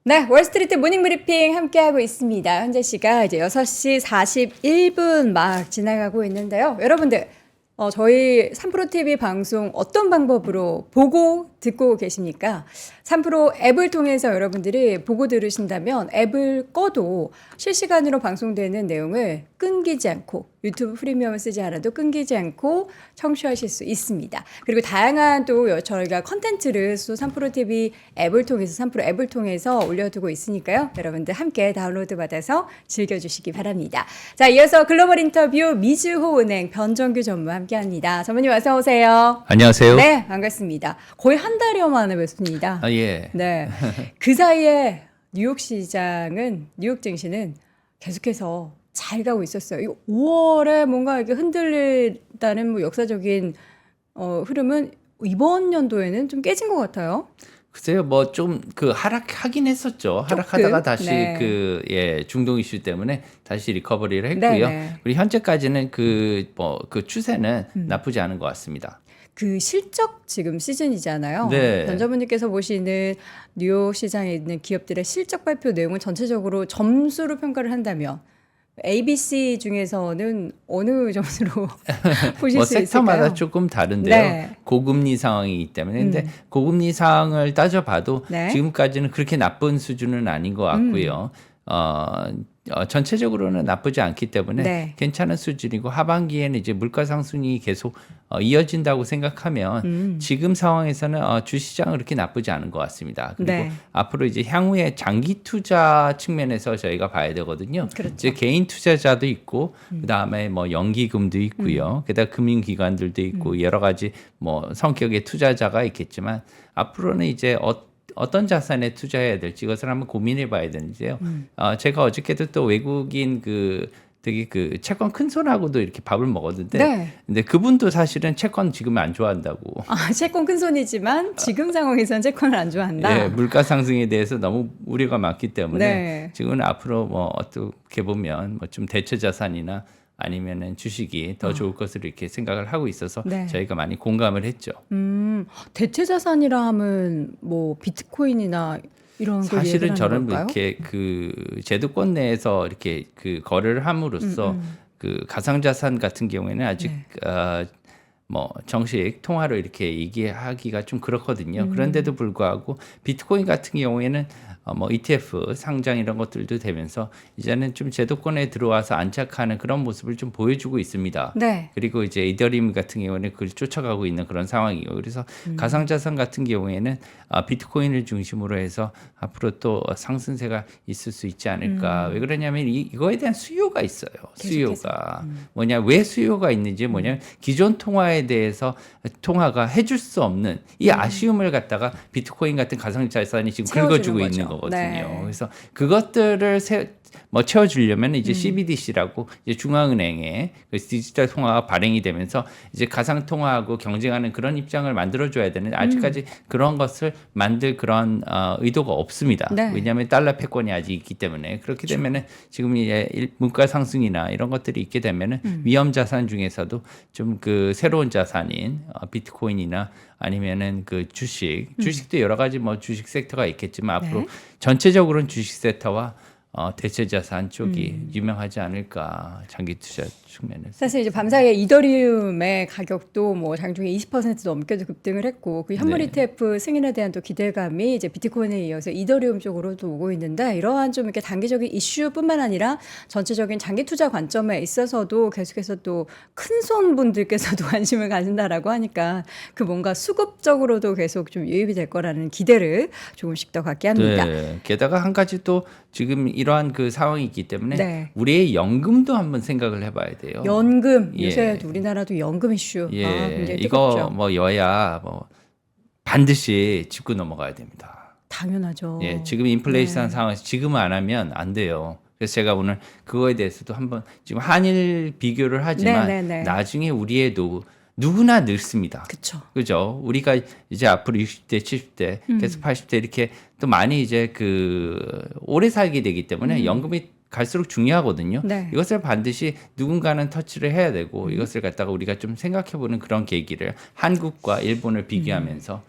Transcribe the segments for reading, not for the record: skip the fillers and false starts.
네, 월스트리트 모닝 브리핑 함께하고 있습니다. 현재 시각 이제 6시 41분 막 지나가고 있는데요. 여러분들, 저희 3프로TV 방송 어떤 방법으로 보고 듣고 계십니까? 3프로 앱을 통해서 여러분들이 보고 들으신다면 앱을 꺼도 실시간으로 방송되는 내용을 끊기지 않고 유튜브 프리미엄을 쓰지 않아도 끊기지 않고 청취하실 수 있습니다. 그리고 다양한 또 저희가 컨텐츠를 또 3프로TV 앱을 통해서 3프로 앱을 통해서 올려두고 있으니까요. 여러분들 함께 다운로드 받아서 즐겨주시기 바랍니다. 자, 이어서 글로벌 인터뷰 미주호은행 변정규 전무 함께합니다. 전무님 어서 오세요. 안녕하세요. 네, 반갑습니다. 거의 한 달여 만에 뵙습니다. 예. 네. 그 사이에 뉴욕 시장은, 뉴욕 증시는 계속해서 잘 가고 있었어요. 이 5월에 뭔가 이렇게 흔들린다는 뭐 역사적인 흐름은 이번 연도에는 좀 깨진 것 같아요. 글쎄요, 뭐 좀 그 하락하긴 했었죠. 조금? 하락하다가 다시 네. 중동 이슈 때문에 다시 리커버리를 했고요. 네네. 그리고 현재까지는 그 추세는 나쁘지 않은 것 같습니다. 그 실적 지금 시즌이잖아요. 네. 전자분님께서 보시는 뉴욕 시장에 있는 기업들의 실적 발표 내용을 전체적으로 점수로 평가를 한다면 ABC 중에서는 어느 점수로 보실 뭐 수 있을까요? 섹터마다 조금 다른데요. 네. 고금리 상황이기 때문에 근데 고금리 상황을 따져봐도 네. 지금까지는 그렇게 나쁜 수준은 아닌 것 같고요. 전체적으로는 나쁘지 않기 때문에 네. 괜찮은 수준이고 하반기에는 이제 물가 상승이 계속 이어진다고 생각하면 지금 상황에서는 주시장은 그렇게 나쁘지 않은 것 같습니다. 그리고 네. 앞으로 이제 향후에 장기 투자 측면에서 저희가 봐야 되거든요. 그렇죠. 이제 개인 투자자도 있고 그다음에 뭐 연기금도 있고요. 게다가 금융기관들도 있고 여러 가지 뭐 성격의 투자자가 있겠지만 앞으로는 이제 어떤 자산에 투자해야 될지 이것을 한번 고민해 봐야 되는데요. 제가 어저께도 또 외국인 되게 채권 큰 손하고도 이렇게 밥을 먹었는데 네. 근데 그분도 사실은 채권 지금 안 좋아한다고. 채권 큰 손이지만 지금 상황에서는 채권을 안 좋아한다. 예, 물가 상승에 대해서 너무 우려가 많기 때문에 네. 지금은 앞으로 뭐 어떻게 보면 뭐 좀 대체 자산이나 아니면은 주식이 더 좋을 것으로 이렇게 생각을 하고 있어서 네. 저희가 많이 공감을 했죠. 대체 자산이라 하면 뭐 비트코인이나 이런 걸 사실은 얘기하는 저는 걸까요? 이렇게 제도권 내에서 이렇게 거래를 함으로써 그 가상자산 같은 경우에는 아직 네. 뭐 정식 통화로 이렇게 얘기하기가 좀 그렇거든요. 그런데도 불구하고 비트코인 같은 경우에는 뭐 ETF 상장 이런 것들도 되면서 이제는 좀 제도권에 들어와서 안착하는 그런 모습을 좀 보여주고 있습니다. 네. 그리고 이제 이더리움 같은 경우는 그걸 쫓아가고 있는 그런 상황이고 그래서 가상자산 같은 경우에는 비트코인을 중심으로 해서 앞으로 또 상승세가 있을 수 있지 않을까. 왜 그러냐면 이거에 대한 수요가 있어요. 수요가 뭐냐, 왜 수요가 있는지 뭐냐면 기존 통화에 대해서 통화가 해줄 수 없는 이 아쉬움을 갖다가 비트코인 같은 가상자산이 지금 채워주는 긁어주고 거죠. 있는 거거든요. 네. 그래서 그것들을 채워주려면 이제 CBDC라고 이제 중앙은행의 그 디지털 통화가 발행이 되면서 이제 가상 통화하고 경쟁하는 그런 입장을 만들어줘야 되는데 아직까지 그런 것을 만들 그런 의도가 없습니다. 네. 왜냐하면 달러 패권이 아직 있기 때문에 그렇게 되면은 지금 이제 물가 상승이나 이런 것들이 있게 되면은 위험 자산 중에서도 좀 그 새로운 자산인 비트코인이나 아니면은 그 주식도 여러 가지 뭐 주식 섹터가 있겠지만 앞으로 네. 전체적으로는 주식 섹터와 대체 자산 쪽이 유명하지 않을까, 장기 투자 측면에서. 사실 이제 밤사이에 이더리움의 가격도 뭐 장중에 20% 넘게도 급등을 했고 그 현물 네. ETF 승인에 대한 또 기대감이 이제 비트코인에 이어서 이더리움 쪽으로도 오고 있는데 이러한 좀 이렇게 단기적인 이슈뿐만 아니라 전체적인 장기 투자 관점에 있어서도 계속해서 또 큰손 분들께서도 관심을 가진다라고 하니까 그 뭔가 수급적으로도 계속 좀 유입이 될 거라는 기대를 조금씩 더 갖게 합니다. 네. 게다가 한 가지 또 지금 이러한 그 상황이 있기 때문에 네. 우리의 연금도 한번 생각을 해봐야 돼요. 연금 예. 요새 우리나라도 연금 이슈 굉장히 이거 뜨겁죠. 뭐 여야 뭐 반드시 짚고 넘어가야 됩니다. 당연하죠. 예, 지금 인플레이션 네. 상황에서 지금 안 하면 안 돼요. 그래서 제가 오늘 그거에 대해서도 한번 지금 한일 비교를 하지만 네. 나중에 우리의 누구나 늙습니다. 그렇죠. 우리가 이제 앞으로 60대, 70대, 계속 80대 이렇게 또 많이 이제 오래 살게 되기 때문에 연금이 갈수록 중요하거든요. 네. 이것을 반드시 누군가는 터치를 해야 되고 이것을 갖다가 우리가 좀 생각해보는 그런 계기를 한국과 일본을 비교하면서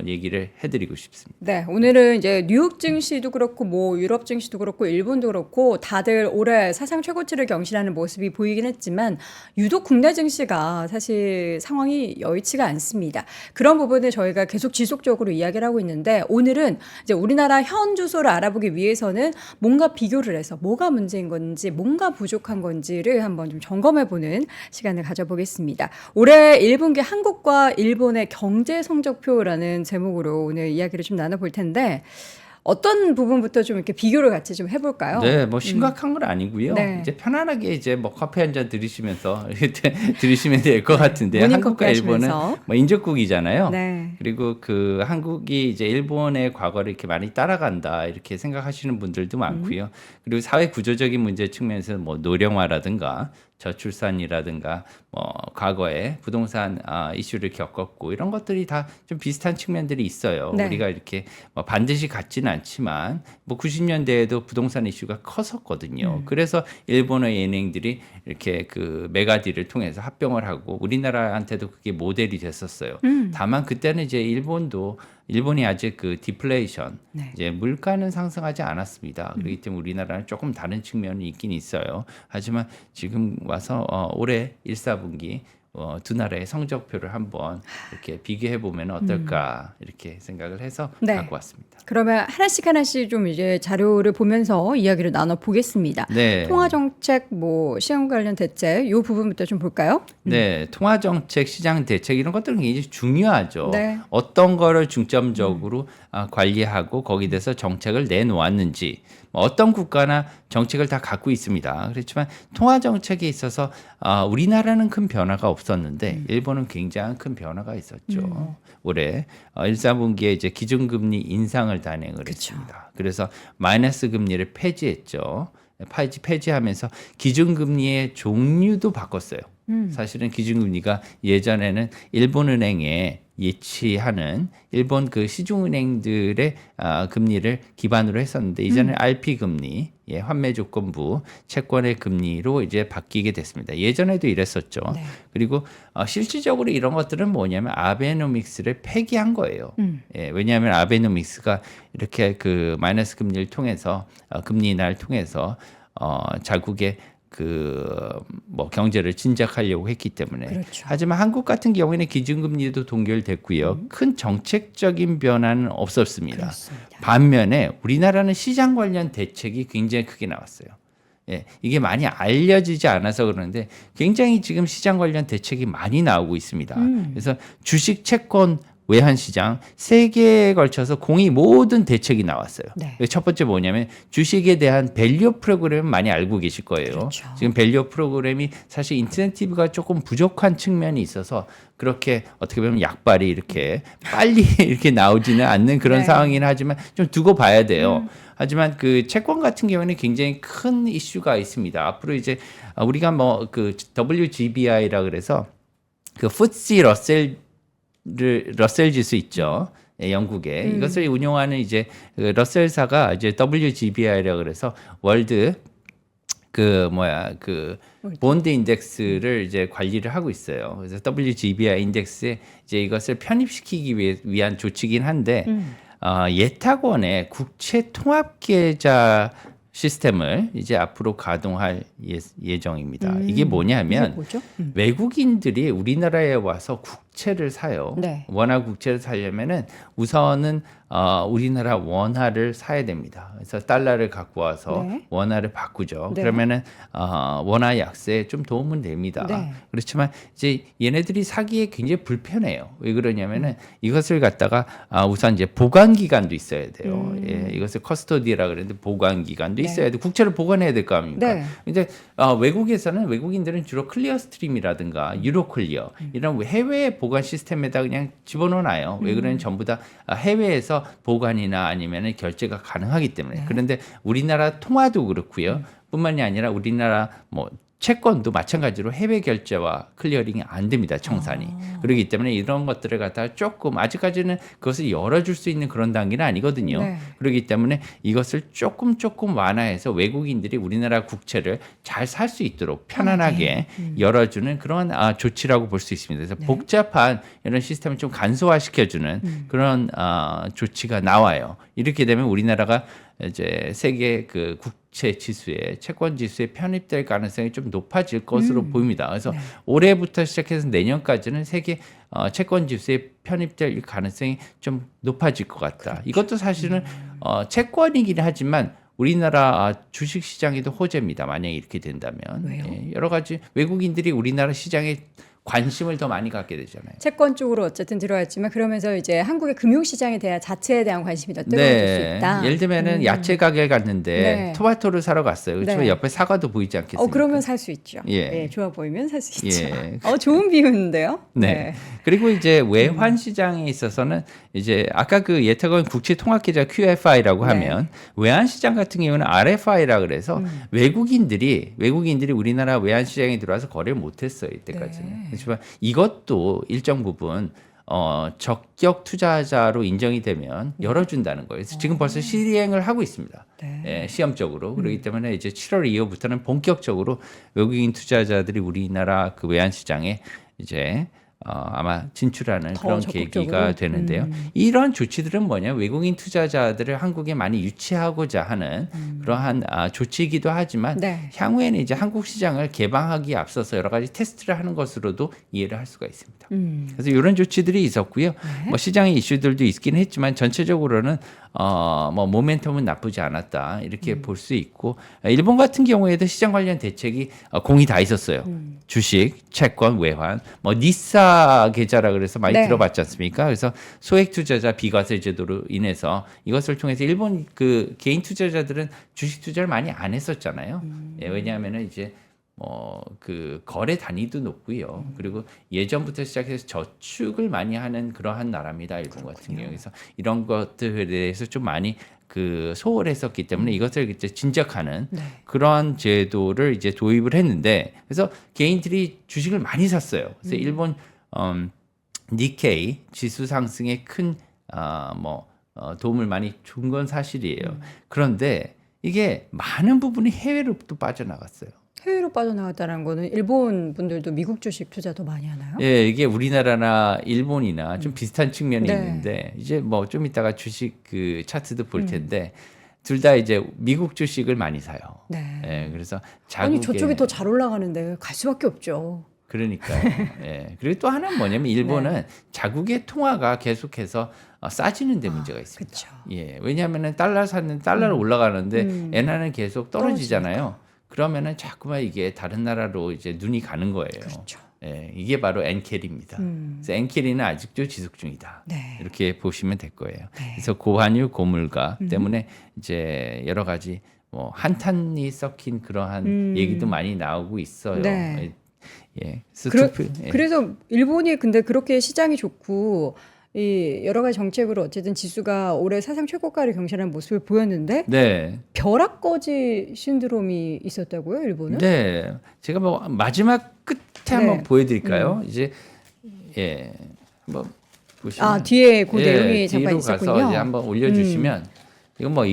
얘기를 해드리고 싶습니다. 네, 오늘은 이제 뉴욕 증시도 그렇고 뭐 유럽 증시도 그렇고 일본도 그렇고 다들 올해 사상 최고치를 경신하는 모습이 보이긴 했지만 유독 국내 증시가 사실 상황이 여의치가 않습니다. 그런 부분을 저희가 계속 지속적으로 이야기를 하고 있는데 오늘은 이제 우리나라 현 주소를 알아보기 위해서는 뭔가 비교를 해서 뭐가 문제인 건지 뭔가 부족한 건지를 한번 좀 점검해보는 시간을 가져보겠습니다. 올해 1분기 한국과 일본의 경제 성적표라는 제목으로 오늘 이야기를 좀 나눠볼 텐데 어떤 부분부터 좀 이렇게 비교를 같이 좀 해볼까요? 네, 뭐 심각한 건 아니고요. 네. 이제 편안하게 이제 뭐 커피 한 잔 들으시면서 들으시면 될 것 같은데 모닝 한국과 커피 일본은 하시면서. 뭐 인접국이잖아요. 네. 그리고 그 한국이 이제 일본의 과거를 이렇게 많이 따라간다 이렇게 생각하시는 분들도 많고요. 그리고 사회 구조적인 문제 측면에서 뭐 노령화라든가 저출산이라든가 뭐 과거에 부동산 이슈를 겪었고 이런 것들이 다 좀 비슷한 측면들이 있어요. 네. 우리가 이렇게 뭐 반드시 같지는 않지만 뭐 90년대에도 부동산 이슈가 컸었거든요. 그래서 일본의 은행들이 이렇게 그 메가디를 통해서 합병을 하고 우리나라한테도 그게 모델이 됐었어요. 다만 그때는 이제 일본이 아직 그 디플레이션, 네. 이제 물가는 상승하지 않았습니다. 그렇기 때문에 우리나라는 조금 다른 측면이 있긴 있어요. 하지만 지금 와서 올해 1, 4분기 두 나라의 성적표를 한번 이렇게 비교해 보면 어떨까 이렇게 생각을 해서 네. 갖고 왔습니다. 그러면 하나씩 좀 이제 자료를 보면서 이야기를 나눠 보겠습니다. 네. 통화 정책, 뭐 시험 관련 대책, 이 부분부터 좀 볼까요? 네, 통화 정책, 시장 대책 이런 것들은 굉장히 중요하죠. 네. 어떤 거를 중점적으로 관리하고 거기에 대해서 정책을 내놓았는지 뭐 어떤 국가나 정책을 다 갖고 있습니다. 그렇지만 통화 정책에 있어서 우리나라는 큰 변화가 없었는데 일본은 굉장히 큰 변화가 있었죠. 올해 1, 4분기에 이제 기준금리 인상을 단행을 했습니다. 그래서 마이너스 금리를 폐지했죠. 폐지하면서 기준금리의 종류도 바꿨어요. 사실은 기준금리가 예전에는 일본은행에 예치하는 일본 그 시중은행들의 금리를 기반으로 했었는데 이제는 RP 금리, 환매조건부 채권의 금리로 이제 바뀌게 됐습니다. 예전에도 이랬었죠. 네. 그리고 실질적으로 이런 것들은 뭐냐면 아베노믹스를 폐기한 거예요. 왜냐하면 아베노믹스가 이렇게 그 마이너스 금리를 통해서 금리 인하를 통해서 자국의 뭐 경제를 진작하려고 했기 때문에. 그렇죠. 하지만 한국 같은 경우에는 기준금리도 동결됐고요. 큰 정책적인 변화는 없었습니다. 그렇습니다. 반면에 우리나라는 시장 관련 대책이 굉장히 크게 나왔어요. 이게 많이 알려지지 않아서 그러는데 굉장히 지금 시장 관련 대책이 많이 나오고 있습니다. 그래서 주식, 채권, 외환시장 세 개에 걸쳐서 공이 모든 대책이 나왔어요. 네. 첫 번째 뭐냐면 주식에 대한 밸류 프로그램 많이 알고 계실 거예요. 그렇죠. 지금 밸류 프로그램이 사실 인센티브가 조금 부족한 측면이 있어서 그렇게 어떻게 보면 약발이 이렇게 빨리 이렇게 나오지는 않는 그런 네. 상황이긴 하지만 좀 두고 봐야 돼요. 하지만 그 채권 같은 경우에는 굉장히 큰 이슈가 있습니다. 앞으로 이제 우리가 뭐 그 WGBI라 그래서 그 FTSE 러셀 지수 있죠. 영국에 이것을 운용하는 이제 그 러셀사가 이제 WGBI라 그래서 월드 본드 인덱스를 이제 관리를 하고 있어요. 그래서 WGBI 인덱스에 이제 이것을 편입시키기 위한 조치긴 한데 예탁원의 국채 통합 계좌 시스템을 이제 앞으로 가동할 예정입니다. 이게 뭐냐면 이게 뭐죠? 외국인들이 우리나라에 와서 국채를 사요. 네. 원화 국채를 사려면은 우선은 우리나라 원화를 사야 됩니다. 그래서 달러를 갖고 와서 네. 원화를 바꾸죠. 네. 그러면은 원화 약세에 좀 도움은 됩니다. 네. 그렇지만 이제 얘네들이 사기에 굉장히 불편해요. 왜 그러냐면은 이것을 갖다가 우선 이제 보관 기간도 있어야 돼요. 이것을 커스토디라 그러는데 보관 기간도 네. 있어야 돼. 국채를 보관해야 될 거 아닙니까? 네. 근데 외국인들은 주로 클리어 스트림이라든가 유로 클리어 이런 해외 보관 시스템에다 그냥 집어넣어놔요. 왜 그러냐면 전부 다 해외에서 보관이나 아니면은 결제가 가능하기 때문에. 네. 그런데 우리나라 통화도 그렇고요. 뿐만이 아니라 우리나라 뭐 채권도 마찬가지로 해외 결제와 클리어링이 안 됩니다. 청산이. 그렇기 때문에 이런 것들을 갖다가 조금 아직까지는 그것을 열어줄 수 있는 그런 단계는 아니거든요. 네. 그렇기 때문에 이것을 조금 완화해서 외국인들이 우리나라 국채를 잘 살 수 있도록 편안하게 열어주는 그런 조치라고 볼 수 있습니다. 그래서 복잡한 이런 시스템을 좀 간소화시켜주는 그런 조치가 나와요. 이렇게 되면 우리나라가 이제 세계 그 국채 지수에 채권 지수에 편입될 가능성이 좀 높아질 것으로 보입니다. 그래서 올해부터 시작해서 내년까지는 세계 채권 지수에 편입될 가능성이 좀 높아질 것 같다. 이것도 사실은 채권이긴 하지만 우리나라 주식 시장에도 호재입니다. 만약에 이렇게 된다면. 왜요? 예, 여러 가지 외국인들이 우리나라 시장에 관심을 더 많이 갖게 되잖아요. 채권 쪽으로 어쨌든 들어왔지만 그러면서 이제 한국의 금융시장에 대한 자체에 대한 관심이 더 뜨거워질 수 있다. 예를 들면은 야채 가게에 갔는데 네. 토마토를 사러 갔어요. 그렇죠? 네. 옆에 사과도 보이지 않겠습니까? 그러면 살 수 있죠. 예. 예, 좋아 보이면 살 수 있죠. 예. 좋은 비유인데요. 네. 그리고 이제 외환 시장에 있어서는 이제 아까 그 예탁원 국채 통합 계좌 QFI라고 하면 외환 시장 같은 경우는 RFI라 그래서 외국인들이 우리나라 외환 시장에 들어와서 거래를 못 했어요. 이때까지는. 네. 그렇지만 이것도 일정 부분 적격 투자자로 인정이 되면 열어준다는 거예요. 그래서 지금 벌써 시행을 하고 있습니다. 네. 예, 시험적으로. 그렇기 때문에 이제 7월 이후부터는 본격적으로 외국인 투자자들이 우리나라 그 외환 시장에 이제 아마 진출하는 더 그런 적극적으로? 계기가 되는데요. 이런 조치들은 뭐냐? 외국인 투자자들을 한국에 많이 유치하고자 하는 그러한 조치이기도 하지만 네. 향후에는 이제 한국 시장을 개방하기에 앞서서 여러 가지 테스트를 하는 것으로도 이해를 할 수가 있습니다. 그래서 이런 조치들이 있었고요. 뭐 시장의 이슈들도 있긴 했지만 전체적으로는 뭐 모멘텀은 나쁘지 않았다 이렇게 볼 수 있고 일본 같은 경우에도 시장 관련 대책이 공이 다 있었어요. 주식, 채권, 외환, 뭐 니사 계좌라 그래서 많이 네. 들어봤지 않습니까? 그래서 소액 투자자 비과세 제도로 인해서 이것을 통해서 일본 그 개인 투자자들은 주식 투자를 많이 안 했었잖아요. 예, 왜냐하면은 이제 그 거래 단위도 높고요. 그리고 예전부터 시작해서 저축을 많이 하는 그러한 나라입니다. 일본 같은 경우. 그래서 이런 것들에 대해서 좀 많이 그 소홀했었기 때문에 이것을 이제 진작하는 그러한 제도를 이제 도입을 했는데 그래서 개인들이 주식을 많이 샀어요. 그래서 일본 니케이 지수 상승에 큰 도움을 많이 준 건 사실이에요. 그런데 이게 많은 부분이 해외로 또 빠져나갔어요. 해외로 빠져나갔다는 거는 일본 분들도 미국 주식 투자도 많이 하나요? 예, 이게 우리나라나 일본이나 좀 비슷한 측면이 네. 있는데 이제 뭐 좀 이따가 주식 그 차트도 볼 텐데 둘 다 이제 미국 주식을 많이 사요. 네. 예, 그래서 아니 자국의 저쪽이 더 잘 올라가는데 갈 수밖에 없죠. 그러니까요. 예. 그리고 또 하나는 뭐냐면 일본은 자국의 통화가 계속해서 싸지는 데 문제가 있습니다. 그쵸. 예. 왜냐하면은 달러 샀는데 달러로 올라가는데 엔화는 계속 떨어지잖아요. 그러면은 자꾸만 이게 다른 나라로 이제 눈이 가는 거예요. 그렇죠. 예, 이게 바로 엔캐리입니다. 그래서 엔캐리는 아직도 지속 중이다. 네. 이렇게 보시면 될 거예요. 그래서 고환율, 고물가 때문에 이제 여러 가지 뭐 한탄이 섞인 그러한 얘기도 많이 나오고 있어요. 네. 예, 예. 그래서 일본이 근데 그렇게 시장이 좋고 이 여러 가지 정책으로 어쨌든 지수가 올해 사상 최고가를 경신하는 모습을 보였는데 네, 벼락거지 신드롬이 있었다고요, 일본은? 네. 제가 뭐 마지막 끝에 한번 보여드릴까요? 이제 예, 뭐 보시면 뒤에 그 내용이 잠깐 뒤로 있었군요. 가서 이제 한번 올려주시면 이건 뭐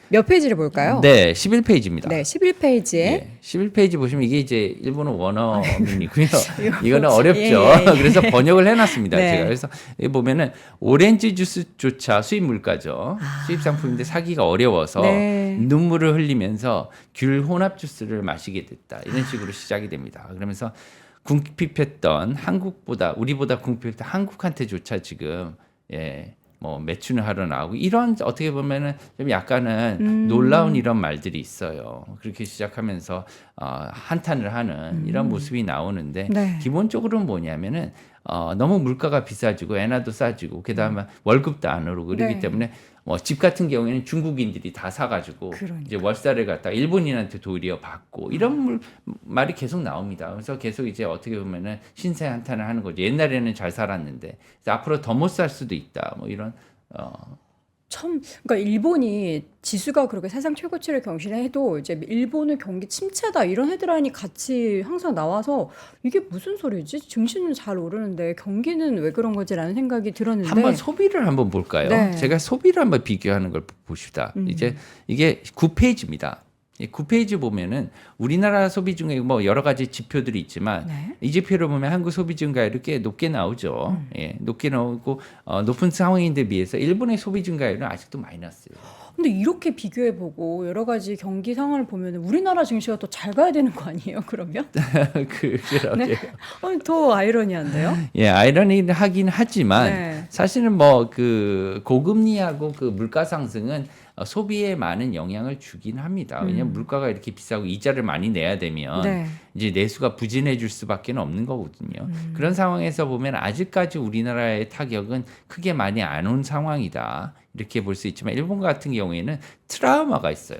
몇 페이지를 볼까요? 네, 11페이지입니다. 네, 11페이지에 예, 11페이지 보시면 이게 이제 일본어 원어민이고요. 이거는 그렇죠. 어렵죠. 예, 예, 예. 그래서 번역을 해놨습니다. 네. 제가 그래서 여기 보면은 오렌지 주스조차 수입 물가죠. 수입 상품인데 사기가 어려워서 네. 눈물을 흘리면서 귤 혼합 주스를 마시게 됐다. 이런 식으로 시작이 됩니다. 그러면서 궁핍했던 한국보다 우리보다 궁핍했던 한국한테조차 지금 뭐 매춘을 하러 나오고 이런 어떻게 보면은 좀 약간은 놀라운 이런 말들이 있어요. 그렇게 시작하면서 한탄을 하는 이런 모습이 나오는데 네. 기본적으로는 뭐냐면은 너무 물가가 비싸지고 엔화도 싸지고 그다음에 월급도 안 오르고 그렇기 네. 때문에 뭐 집 같은 경우에는 중국인들이 다 사가지고 이제 월세를 갖다 일본인한테 도리어 받고 이런 말이 계속 나옵니다. 그래서 계속 이제 어떻게 보면은 신세 한탄을 하는 거죠. 옛날에는 잘 살았는데 그래서 앞으로 더 못 살 수도 있다. 뭐 이런 참, 그러니까 일본이 지수가 그렇게 세상 최고치를 경신해도 이제 일본의 경기 침체다 이런 헤드라인이 같이 항상 나와서 이게 무슨 소리지? 증시는 잘 오르는데 경기는 왜 그런 거지라는 생각이 들었는데. 한번 소비를 한번 볼까요? 네. 제가 소비를 한번 비교하는 걸 봅시다. 이제 이게 9페이지입니다. 9페이지 보면은 우리나라 소비 중에 뭐 여러 가지 지표들이 있지만 네. 이 지표를 보면 한국 소비 증가율이 꽤 높게 나오죠. 예, 높게 나오고 높은 상황인데 비해서 일본의 소비 증가율은 아직도 마이너스예요. 근데 이렇게 비교해보고 여러 가지 경기 상황을 보면 우리나라 증시가 더 잘 가야 되는 거 아니에요? 그러면? 그러게요. 네. 더 아이러니한데요? 예, 아이러니하긴 하지만 네. 사실은 뭐 그 고금리하고 그 물가 상승은 소비에 많은 영향을 주긴 합니다. 왜냐하면 물가가 이렇게 비싸고 이자를 많이 내야 되면 네. 이제 내수가 부진해질 수밖에 없는 거거든요. 그런 상황에서 보면 아직까지 우리나라의 타격은 크게 많이 안 온 상황이다. 이렇게 볼 수 있지만 일본 같은 경우에는 트라우마가 있어요.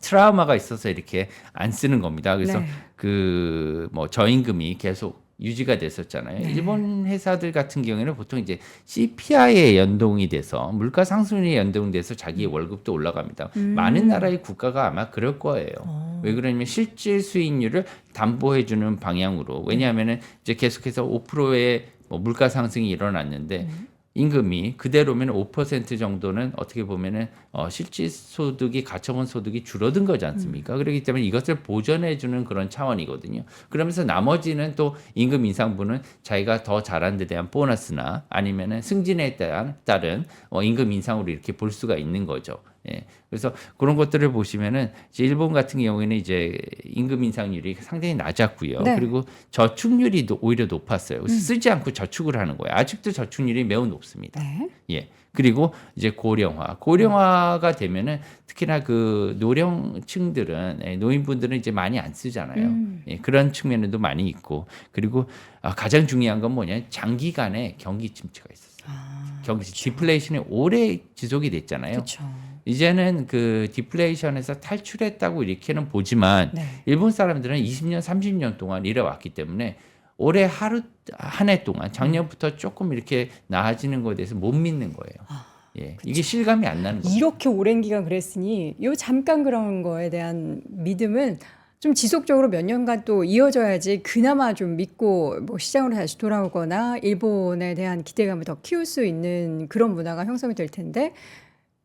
트라우마가 있어서 이렇게 안 쓰는 겁니다. 그래서 네. 그 뭐 저임금이 계속 유지가 됐었잖아요. 네. 일본 회사들 같은 경우에는 보통 이제 CPI에 연동이 돼서 물가 상승에 연동돼서 자기 월급도 올라갑니다. 많은 나라의 국가가 아마 그럴 거예요. 왜 그러냐면 실질 수익률을 담보해주는 방향으로. 왜냐하면은 이제 계속해서 5%의 뭐 물가 상승이 일어났는데 임금이 그대로면 5% 정도는 어떻게 보면은 실질 소득이 가처분 소득이 줄어든 거지 않습니까? 그렇기 때문에 이것을 보전해 주는 그런 차원이거든요. 그러면서 나머지는 또 임금 인상분은 자기가 더 잘한 데 대한 보너스나 아니면은 승진에 따른 임금 인상으로 이렇게 볼 수가 있는 거죠. 예. 그래서 그런 것들을 보시면은 이제 일본 같은 경우에는 이제 임금 인상률이 상당히 낮았고요. 네. 그리고 저축률이 오히려 높았어요. 쓰지 않고 저축을 하는 거예요. 아직도 저축률이 매우 높습니다. 네. 예. 그리고 이제 고령화가 되면은 특히나 그 노령층들은 노인분들은 이제 많이 안 쓰잖아요. 예, 그런 측면에도 많이 있고 그리고 가장 중요한 건 뭐냐 장기간의 경기 침체가 있었어요. 경기 디플레이션이 오래 지속이 됐잖아요. 그렇죠. 이제는 그 디플레이션에서 탈출했다고 이렇게는 보지만 네. 일본 사람들은 20년, 30년 동안 이래왔기 때문에 올해 한 해 동안 작년부터 조금 이렇게 나아지는 것에 대해서 못 믿는 거예요. 예, 이게 실감이 안 나는 거예요. 이렇게 오랜 기간 그랬으니 요 잠깐 그런 거에 대한 믿음은 좀 지속적으로 몇 년간 또 이어져야지 그나마 좀 믿고 뭐 시장으로 다시 돌아오거나 일본에 대한 기대감을 더 키울 수 있는 그런 문화가 형성이 될 텐데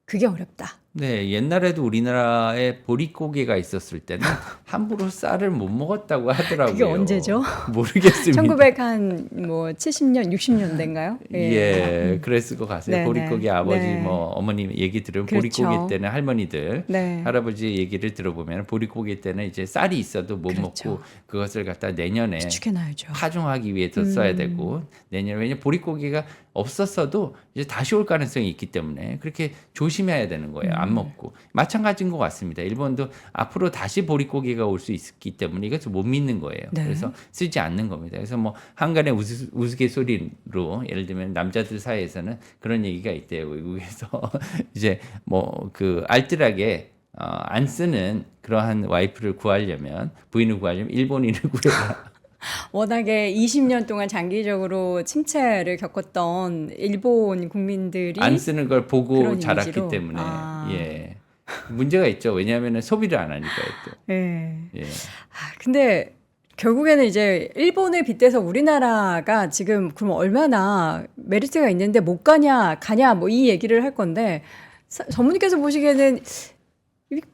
그게 어렵다. 네, 옛날에도 우리나라에 보릿고개가 있었을 때는 함부로 쌀을 못 먹었다고 하더라고요. 그게 언제죠? 모르겠습니다. 1970년, 60년대인가요? 예, 그랬을 것 같아요. 네, 보릿고개 네. 아버지 네. 뭐 어머님 얘기 들으면 그렇죠. 보릿고개 때는 할머니들 네. 할아버지 얘기를 들어보면 보릿고개 때는 이제 쌀이 있어도 못 그렇죠. 먹고 그것을 갖다 내년에 비축해놔야죠. 파종하기 위해서 써야 되고 내년에 왜냐면 보릿고개가 없었어도 이제 다시 올 가능성이 있기 때문에 그렇게 조심해야 되는 거예요. 안 먹고 마찬가지인 것 같습니다. 일본도 앞으로 다시 보릿고개가 올 수 있기 때문에 이것을 못 믿는 거예요. 네. 그래서 쓰지 않는 겁니다. 그래서 뭐 한간의 우스갯소리로 예를 들면 남자들 사이에서는 그런 얘기가 있대요. 외국에서 이제 뭐 그 알뜰하게 안 쓰는 그러한 와이프를 구하려면 부인을 구하려면 일본인을 구해라. 워낙에 20년 동안 장기적으로 침체를 겪었던 일본 국민들이 안 쓰는 걸 보고 그런 자랐기 이미지로? 때문에 아. 예 문제가 있죠. 왜냐하면 소비를 안 하니까요. 또. 예. 예. 근데 결국에는 이제 일본에 빗대서 우리나라가 지금 그럼 얼마나 메리트가 있는데 못 가냐 뭐 이 얘기를 할 건데 전문님께서 보시기에는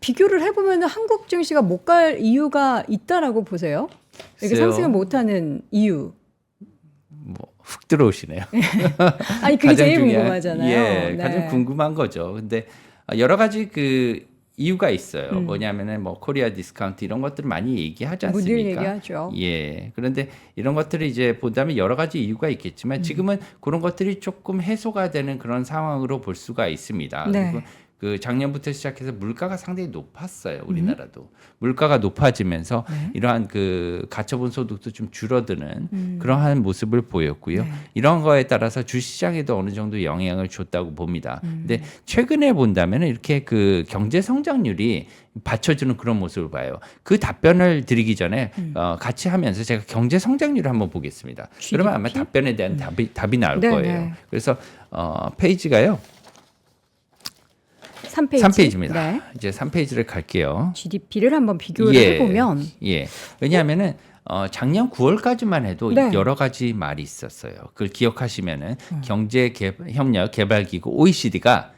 비교를 해보면 한국 증시가 못 갈 이유가 있다라고 보세요? 이게 글쎄요. 상승을 못하는 이유. 뭐 훅 들어오시네요. 아니 그게 가장 제일 중요한- 궁금하잖아요. 예, 네. 가장 궁금한 거죠. 근데 여러 가지 그 이유가 있어요. 뭐냐면은 뭐 코리아 디스카운트 이런 것들을 많이 얘기하지 늘 않습니까? 얘기하죠. 예. 그런데 이런 것들을 이제 보다면 여러 가지 이유가 있겠지만 지금은 그런 것들이 조금 해소가 되는 그런 상황으로 볼 수가 있습니다. 네. 그리고 그 작년부터 시작해서 물가가 상당히 높았어요. 우리나라도 물가가 높아지면서 네. 이러한 그 가처분 소득도 좀 줄어드는 그러한 모습을 보였고요. 네. 이런 거에 따라서 주시장에도 어느 정도 영향을 줬다고 봅니다. 근데 최근에 본다면 이렇게 그 경제 성장률이 받쳐주는 그런 모습을 봐요. 그 답변을 드리기 전에 같이 하면서 제가 경제 성장률을 한번 보겠습니다. 그러면 아마 답변에 대한 답이 나올 네, 거예요. 네. 그래서 페이지가요. 3페이지. 3페이지입니다. 네. 이제 3페이지를 갈게요. GDP를 한번 비교를 예, 해보면 예. 왜냐하면은 작년 9월까지만 해도 네. 여러 가지 말이 있었어요. 그걸 기억하시면은 경제협력 개발기구 OECD가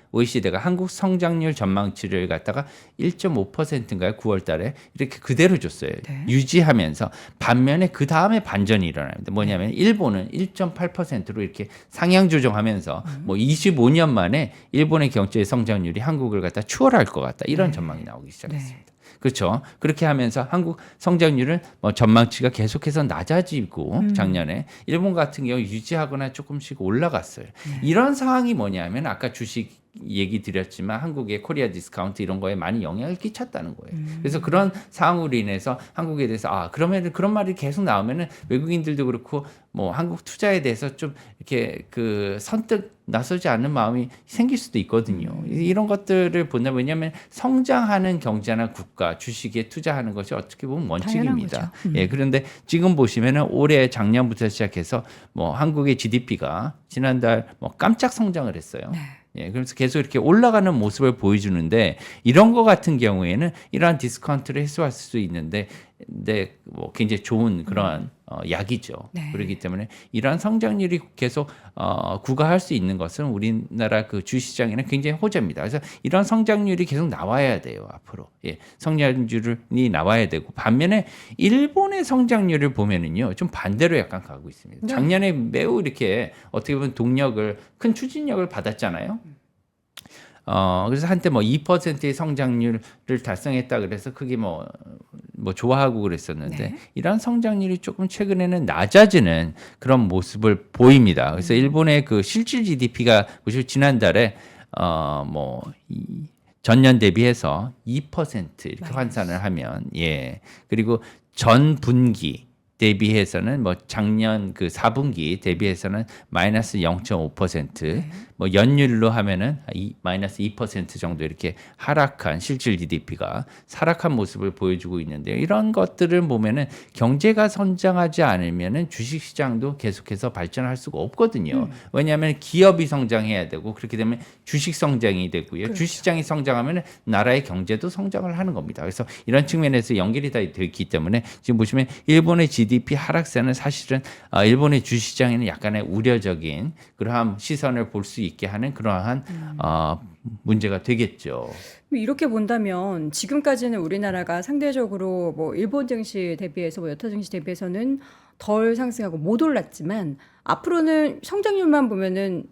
한국 성장률 전망치를 갖다가 1.5%인가요? 9월 달에 이렇게 그대로 줬어요. 네. 유지하면서 반면에 그 다음에 반전이 일어납니다. 뭐냐면 일본은 1.8%로 이렇게 상향 조정하면서 뭐 25년 만에 일본의 경제 성장률이 한국을 갖다 추월할 것 같다. 이런 전망이 나오기 시작했습니다. 그렇죠. 그렇게 하면서 한국 성장률은 뭐 전망치가 계속해서 낮아지고 작년에 일본 같은 경우 유지하거나 조금씩 올라갔어요. 이런 상황이 뭐냐면 아까 주식 얘기 드렸지만 한국의 코리아 디스카운트 이런 거에 많이 영향을 끼쳤다는 거예요. 그래서 그런 상황으로 인해서 한국에 대해서 그러면 그런 말이 계속 나오면은 외국인들도 그렇고 뭐 한국 투자에 대해서 좀 이렇게 그 선뜻 나서지 않는 마음이 생길 수도 있거든요. 이런 것들을 본다면 왜냐하면 성장하는 경제나 국가 주식에 투자하는 것이 어떻게 보면 원칙입니다. 예, 그런데 지금 보시면은 올해 작년부터 시작해서 뭐 한국의 GDP가 지난달 뭐 깜짝 성장을 했어요. 네. 예, 그래서 계속 이렇게 올라가는 모습을 보여주는데 이런 거 같은 경우에는 이러한 디스카운트를 해소할 수 있는데 뭐 굉장히 좋은 그런 약이죠. 네. 그렇기 때문에 이러한 성장률이 계속 구가할 수 있는 것은 우리나라 그 주시장에는 굉장히 호재입니다. 그래서 이런 성장률이 계속 나와야 돼요. 앞으로 성장률이 나와야 되고 반면에 일본의 성장률을 보면은요 좀 반대로 약간 가고 있습니다. 네. 작년에 매우 이렇게 어떻게 보면 큰 추진력을 받았잖아요. 그래서 한때 뭐 2%의 성장률을 달성했다 그래서 그게 뭐 좋아하고 그랬었는데 네. 이런 성장률이 조금 최근에는 낮아지는 그런 모습을 보입니다. 그래서 일본의 그 실질 GDP가 지난달에 전년 대비해서 2% 이렇게 환산을 하면 그리고 전 분기 대비해서는 뭐 작년 그 4분기 대비해서는 마이너스 0.5%, 뭐 연율로 하면은 마이너스 2% 정도 이렇게 하락한 실질 GDP가 하락한 모습을 보여주고 있는데요. 이런 것들을 보면은 경제가 성장하지 않으면은 주식 시장도 계속해서 발전할 수가 없거든요. 왜냐하면 기업이 성장해야 되고 그렇게 되면 주식 성장이 되고요. 그렇죠. 주식 시장이 성장하면은 나라의 경제도 성장을 하는 겁니다. 그래서 이런 측면에서 연결이 다 되어 있기 때문에 지금 보시면 일본의 GDP 하락세는 사실은 일본의 주시장에는 약간의 우려적인 그러한 시선을 볼 수 있게 하는 그러한 문제가 되겠죠. 이렇게 본다면 지금까지는 우리나라가 상대적으로 뭐 일본 증시 대비해서 뭐 여타 증시 대비해서는 덜 상승하고 못 올랐지만 앞으로는 성장률만 보면은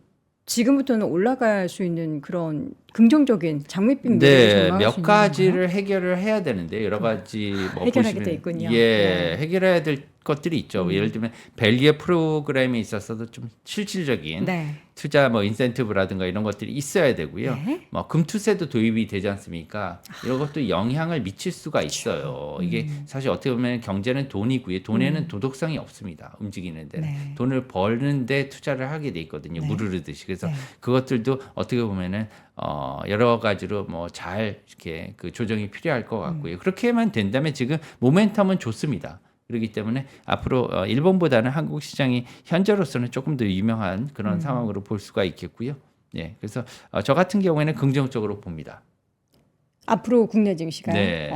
지금부터는 올라갈 수 있는 그런 긍정적인 장밋빛 미래를 전망할 수 있는 몇 건가요? 가지를 해결을 해야 되는데 여러 가지 뭐 해결하게 보시면 돼 있군요. 해결해야 될 것들이 있죠. 예를 들면 벨기에 프로그램에 있어서도 좀 실질적인 네. 투자 뭐 인센티브라든가 이런 것들이 있어야 되고요. 네. 뭐 금투세도 도입이 되지 않습니까? 이런 것도 영향을 미칠 수가 있어요. 이게 사실 어떻게 보면 경제는 돈이고요. 돈에는 도덕성이 없습니다. 움직이는 데는. 네. 돈을 벌는데 투자를 하게 돼 있거든요. 네. 무르르듯이. 그래서 네. 그것들도 어떻게 보면은 여러 가지로 뭐 잘 이렇게 그 조정이 필요할 것 같고요. 그렇게만 된다면 지금 모멘텀은 좋습니다. 그렇기 때문에 앞으로 일본보다는 한국 시장이 현재로서는 조금 더 유명한 그런 상황으로 볼 수가 있겠고요. 예, 그래서 저 같은 경우에는 긍정적으로 봅니다. 앞으로 국내 증시가요? 네.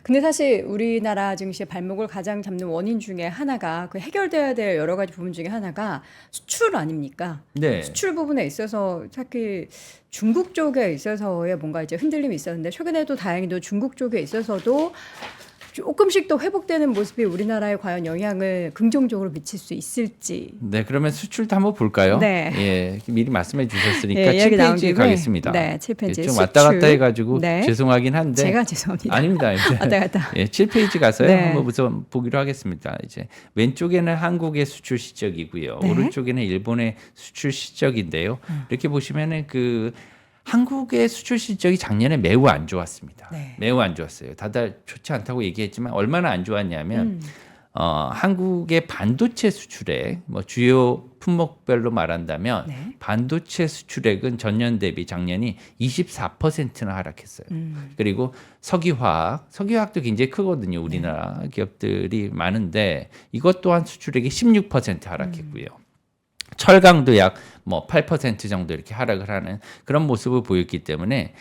근데 사실 우리나라 증시의 발목을 가장 잡는 원인 중에 하나가 그 해결돼야 될 여러 가지 부분 중에 하나가 수출 아닙니까? 네. 수출 부분에 있어서 특히 중국 쪽에 있어서의 뭔가 이제 흔들림이 있었는데 최근에도 다행히도 중국 쪽에 있어서도 조금씩 더 회복되는 모습이 우리나라에 과연 영향을 긍정적으로 미칠 수 있을지. 네, 그러면 수출도 한번 볼까요? 네. 예, 미리 말씀해 주셨으니까 예, 이야기 나온 7페이지 김에, 가겠습니다. 네, 7페이지. 예, 좀 왔다 수출. 갔다 해가지고 네. 죄송하긴 한데. 제가 죄송합니다. 아닙니다. 왔다 갔다. 예, 7페이지 가서요. 네. 한번 우선 보기로 하겠습니다. 이제 왼쪽에는 한국의 수출 실적이고요. 네. 오른쪽에는 일본의 수출 실적인데요. 이렇게 보시면은 그 한국의 수출 실적이 작년에 매우 안 좋았습니다. 네. 매우 안 좋았어요. 다들 좋지 않다고 얘기했지만 얼마나 안 좋았냐면 한국의 반도체 수출액, 뭐 주요 품목별로 말한다면 네. 반도체 수출액은 전년 대비 작년이 24%나 하락했어요. 그리고 석유화학도 굉장히 크거든요. 우리나라 기업들이 많은데 이것 또한 수출액이 16% 하락했고요. 철강도 약 뭐 8% 정도 이렇게 하락을 하는 그런 모습을 보였기 때문에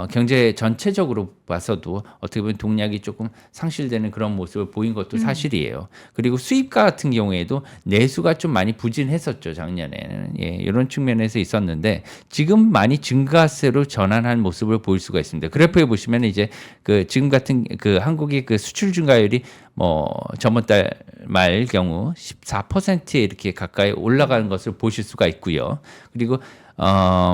경제 전체적으로 봐서도 어떻게 보면 동력이 조금 상실되는 그런 모습을 보인 것도 사실이에요. 그리고 수입가 같은 경우에도 내수가 좀 많이 부진했었죠, 작년에는. 예, 이런 측면에서 있었는데 지금 많이 증가세로 전환한 모습을 볼 수가 있습니다. 그래프에 보시면 이제 그 지금 같은 그 한국의 그 수출 증가율이 뭐 저번 달 말 경우 14%에 이렇게 가까이 올라가는 것을 보실 수가 있고요. 그리고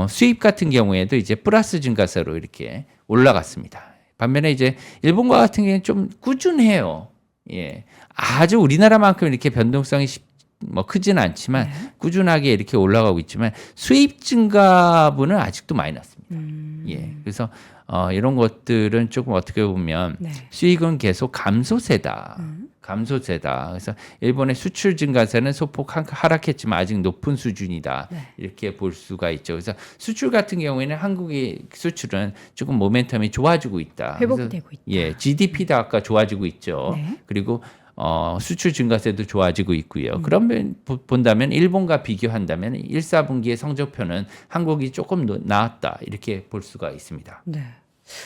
수입 같은 경우에도 이제 플러스 증가세로 이렇게 올라갔습니다. 반면에 이제 일본과 같은 경우는 좀 꾸준해요. 예. 아주 우리나라만큼 이렇게 변동성이 뭐 크지는 않지만 꾸준하게 이렇게 올라가고 있지만 수입 증가분은 아직도 마이너스입니다. 예. 그래서 이런 것들은 조금 어떻게 보면 수익은 계속 감소세다. 감소세다. 그래서 일본의 수출 증가세는 소폭 하락했지만 아직 높은 수준이다. 이렇게 볼 수가 있죠. 그래서 수출 같은 경우에는 한국의 수출은 조금 모멘텀이 좋아지고 있다. 회복되고 있다. 예, GDP도 아까 좋아지고 있죠. 그리고 수출 증가세도 좋아지고 있고요. 그러면 본다면 일본과 비교한다면 1, 4분기의 성적표는 한국이 조금 나았다. 이렇게 볼 수가 있습니다. 네.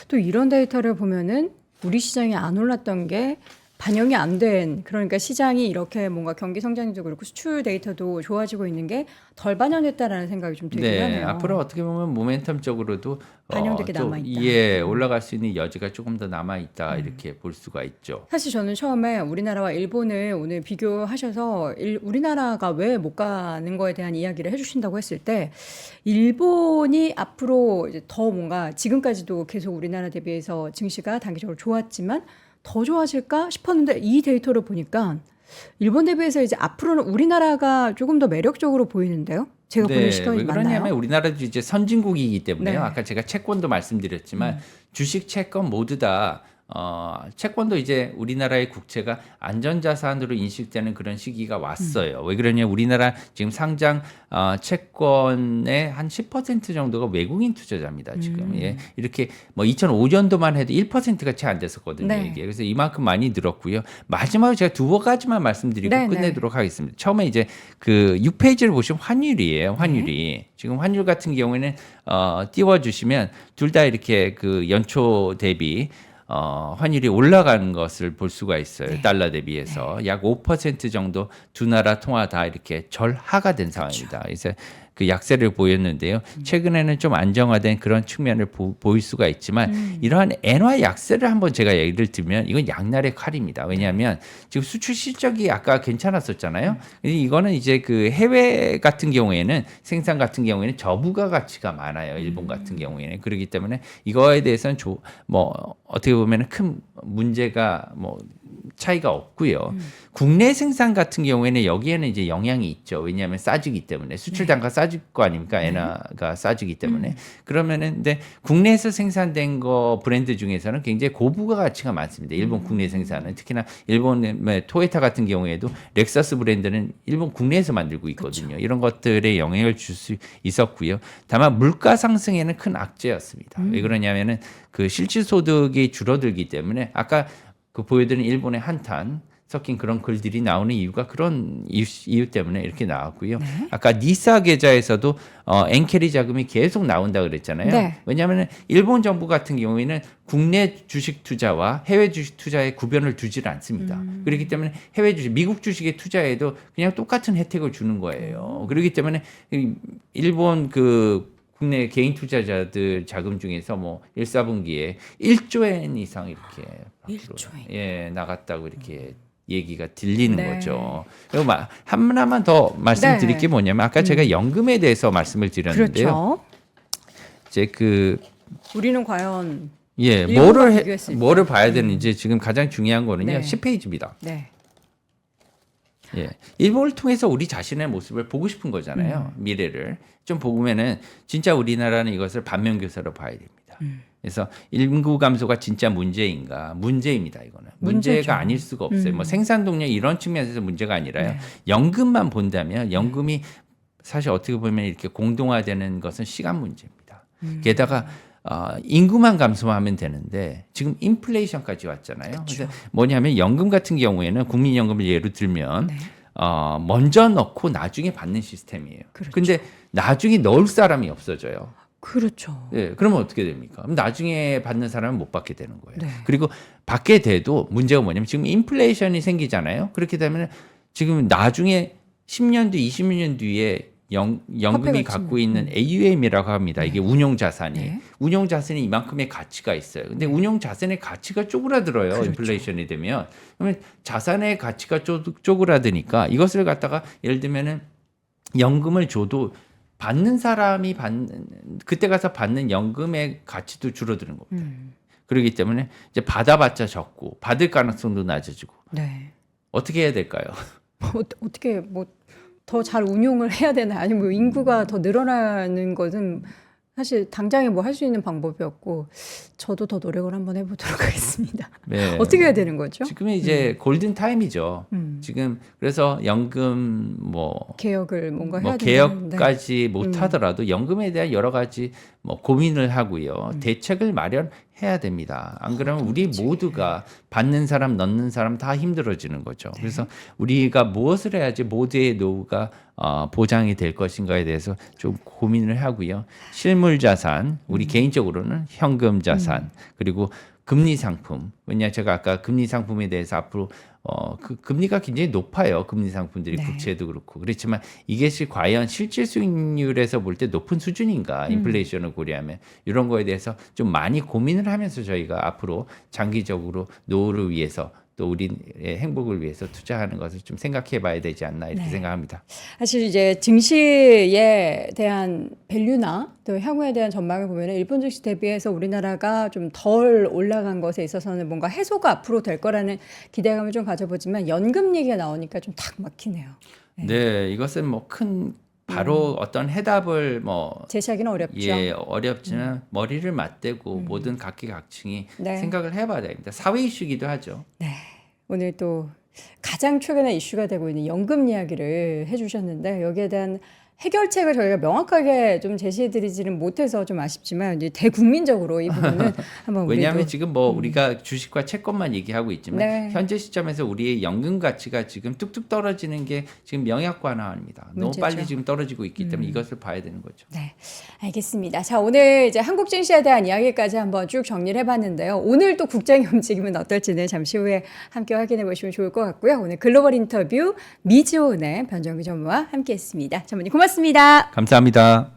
또 이런 데이터를 보면은 우리 시장이 안 올랐던 게 반영이 안 된, 그러니까 시장이 이렇게 뭔가 경기 성장도 그렇고 수출 데이터도 좋아지고 있는 게 덜 반영됐다라는 생각이 좀 들긴 네, 하네요. 앞으로 어떻게 보면 모멘텀적으로도 반영되게 남아있다. 예, 올라갈 수 있는 여지가 조금 더 남아 있다 이렇게 볼 수가 있죠. 사실 저는 처음에 우리나라와 일본을 오늘 비교하셔서 우리나라가 왜 못 가는 거에 대한 이야기를 해주신다고 했을 때 일본이 앞으로 이제 더 뭔가 지금까지도 계속 우리나라 대비해서 증시가 단기적으로 좋았지만 더 좋아질까 싶었는데 이 데이터를 보니까 일본 대비해서 이제 앞으로는 우리나라가 조금 더 매력적으로 보이는데요. 제가 보는 시각이 왜 맞나요? 그러냐면 우리나라도 이제 선진국이기 때문에요. 네. 아까 제가 채권도 말씀드렸지만 주식, 채권 모두 다 채권도 이제 우리나라의 국채가 안전자산으로 인식되는 그런 시기가 왔어요. 왜 그러냐? 우리나라 지금 상장 채권의 한 10% 정도가 외국인 투자자입니다. 지금 예. 이렇게 뭐 2005년도만 해도 1%가 채 안 됐었거든요. 네. 이게 그래서 이만큼 많이 늘었고요. 마지막으로 제가 두 가지만 말씀드리고 네, 끝내도록 하겠습니다. 처음에 이제 그 6페이지를 보시면 환율이에요. 환율이 지금 환율 같은 경우에는 띄워주시면 둘 다 이렇게 그 연초 대비 환율이 올라가는 것을 볼 수가 있어요. 달러 대비해서 약 5% 정도 두 나라 통화 다 이렇게 절하가 된 상황입니다. 그래서 그 약세를 보였는데요. 최근에는 좀 안정화된 그런 측면을 보일 수가 있지만 이러한 엔화 약세를 한번 제가 얘기를 들면 이건 양날의 칼입니다. 왜냐하면 지금 수출 실적이 아까 괜찮았었잖아요. 이거는 이제 그 해외 같은 경우에는 생산 같은 경우에는 저부가 가치가 많아요. 일본 같은 경우에는 그렇기 때문에 이거에 대해서는 뭐 어떻게 보면 큰 문제가 뭐 차이가 없고요. 국내 생산 같은 경우에는 여기에는 이제 영향이 있죠. 왜냐하면 싸지기 때문에 수출 단가 싸질 거 아닙니까? 엔화가 싸지기 때문에 그러면은 근데 국내에서 생산된 거 브랜드 중에서는 굉장히 고부가 가치가 많습니다. 일본 국내 생산은 특히나 일본의 토요타 같은 경우에도 렉서스 브랜드는 일본 국내에서 만들고 있거든요. 그렇죠. 이런 것들에 영향을 줄 수 있었고요. 다만 물가 상승에는 큰 악재였습니다. 왜 그러냐면은 그 실질 소득이 줄어들기 때문에 아까 그 보여드린 일본의 한탄 섞인 그런 글들이 나오는 이유가 그런 이유 때문에 이렇게 나왔고요. 아까 니사 계좌에서도 엔캐리 자금이 계속 나온다 그랬잖아요. 네. 왜냐하면 일본 정부 같은 경우에는 국내 주식 투자와 해외 주식 투자에 구별을 두질 않습니다. 그렇기 때문에 해외 주식, 미국 주식에 투자해도 그냥 똑같은 혜택을 주는 거예요. 그렇기 때문에 일본 그 국내 개인 투자자들 자금 중에서 뭐 1, 4분기에 1조 엔 이상 이렇게 밖으로 나갔다고 이렇게 얘기가 들리는 거죠. 그리고 하나만 더 말씀드릴 게 뭐냐면 아까 제가 연금에 대해서 말씀을 드렸는데요. 그렇죠. 이제 그 우리는 과연 뭐를 봐야 되는지 지금 가장 중요한 거는요. 10페이지입니다. 네. 예. 일본을 통해서 우리 자신의 모습을 보고 싶은 거잖아요. 미래를 좀 보면은 진짜 우리나라는 이것을 반면교사로 봐야 됩니다. 그래서 인구 감소가 진짜 문제인가? 문제입니다. 이거는 문제가 아닐 수가 없어요. 뭐 생산 동력 이런 측면에서 문제가 아니라요. 연금만 본다면 연금이 사실 어떻게 보면 이렇게 공동화되는 것은 시간 문제입니다. 게다가 인구만 감소하면 되는데 지금 인플레이션까지 왔잖아요. 그래서 뭐냐면 연금 같은 경우에는 국민연금을 예로 들면 먼저 넣고 나중에 받는 시스템이에요. 그런데 나중에 넣을 사람이 없어져요. 그렇죠. 예, 그러면 어떻게 됩니까? 그럼 나중에 받는 사람은 못 받게 되는 거예요. 네. 그리고 받게 돼도 문제가 뭐냐면 지금 인플레이션이 생기잖아요. 그렇게 되면 지금 나중에 10년 뒤, 20년 뒤에 연금이 갖고 있는 AUM이라고 합니다. 이게 운용 자산이. 네. 운용 자산이 이만큼의 가치가 있어요. 근데 운용 자산의 가치가 쪼그라들어요. 그렇죠. 인플레이션이 되면. 그러면 자산의 가치가 쪼그라드니까 이것을 갖다가 예를 들면은 연금을 줘도 받는 사람이 그때 가서 받는 연금의 가치도 줄어드는 겁니다. 그렇기 때문에 이제 받아봤자 적고 받을 가능성도 낮아지고 네. 어떻게 해야 될까요? 어떻게 뭐 더 잘 운용을 해야 되나 아니면 뭐 인구가 더 늘어나는 것은 사실 당장에 뭐 할 수 있는 방법이었고 저도 더 노력을 한번 해보도록 하겠습니다. 네. 어떻게 해야 되는 거죠? 지금은 이제 골든 타임이죠. 지금 그래서 연금 개혁을 뭔가 해야 뭐 된다는데. 개혁까지 못 하더라도 연금에 대한 여러 가지 뭐 고민을 하고요. 대책을 마련해야 됩니다. 안 그러면 우리 모두가 받는 사람, 넣는 사람 다 힘들어지는 거죠. 네. 그래서 우리가 무엇을 해야지 모두의 노후가 보장이 될 것인가에 대해서 좀 고민을 하고요. 실물 자산, 우리 개인적으로는 현금 자산, 그리고 금리 상품. 왜냐 제가 아까 금리 상품에 대해서 앞으로 그 금리가 굉장히 높아요. 금리 상품들이 네. 국채도 그렇고. 그렇지만 이것이 과연 실질 수익률에서 볼 때 높은 수준인가? 인플레이션을 고려하면 이런 거에 대해서 좀 많이 고민을 하면서 저희가 앞으로 장기적으로 노후를 위해서 또 우리의 행복을 위해서 투자하는 것을 좀 생각해 봐야 되지 않나 이렇게 네. 생각합니다. 사실 이제 증시에 대한 밸류나 또 향후에 대한 전망을 보면 일본 증시 대비해서 우리나라가 좀 덜 올라간 것에 있어서는 뭔가 해소가 앞으로 될 거라는 기대감을 좀 가져보지만 연금 얘기가 나오니까 좀 탁 막히네요. 네, 이것은 뭐 큰 바로 어떤 해답을 제시하기는 어렵죠. 예, 어렵지만 머리를 맞대고 모든 각기각층이 네. 생각을 해봐야 됩니다. 사회 이슈기도 하죠. 네. 오늘 또 가장 최근에 이슈가 되고 있는 연금 이야기를 해주셨는데 여기에 대한 해결책을 저희가 명확하게 좀 제시해드리지는 못해서 좀 아쉽지만 이제 대국민적으로 이 부분은 한번 우리도 왜냐하면 지금 뭐 우리가 주식과 채권만 얘기하고 있지만 네. 현재 시점에서 우리의 연금 가치가 지금 뚝뚝 떨어지는 게 지금 명약관화입니다. 너무 문제죠. 빨리 지금 떨어지고 있기 때문에 이것을 봐야 되는 거죠. 네, 알겠습니다. 자, 오늘 이제 한국 증시에 대한 이야기까지 한번 쭉 정리를 해봤는데요. 오늘 또 국장의 움직임은 어떨지는 잠시 후에 함께 확인해 보시면 좋을 것 같고요. 오늘 글로벌 인터뷰 미즈온의 변정규 전무와 함께했습니다. 전무님 고맙습니다. 감사합니다.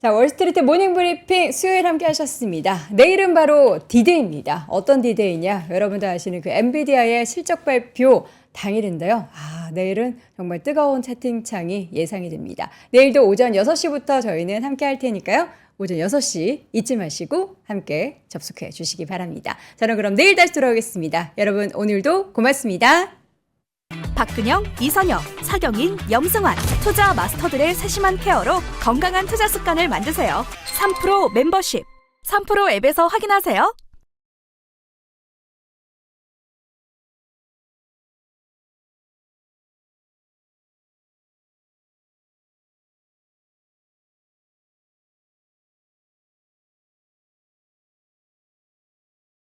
자, 월스트리트 모닝 브리핑 수요일 함께 하셨습니다. 내일은 바로 디데이입니다. 어떤 디데이냐? 여러분도 아시는 그 엔비디아의 실적 발표 당일인데요. 내일은 정말 뜨거운 채팅창이 예상이 됩니다. 내일도 오전 6시부터 저희는 함께 할 테니까요. 오전 6시 잊지 마시고 함께 접속해 주시기 바랍니다. 저는 그럼 내일 다시 돌아오겠습니다. 여러분 오늘도 고맙습니다. 박근영, 이선영, 사경인, 염승환 투자 마스터들의 세심한 케어로 건강한 투자 습관을 만드세요. 3프로 멤버십 3프로 앱에서 확인하세요.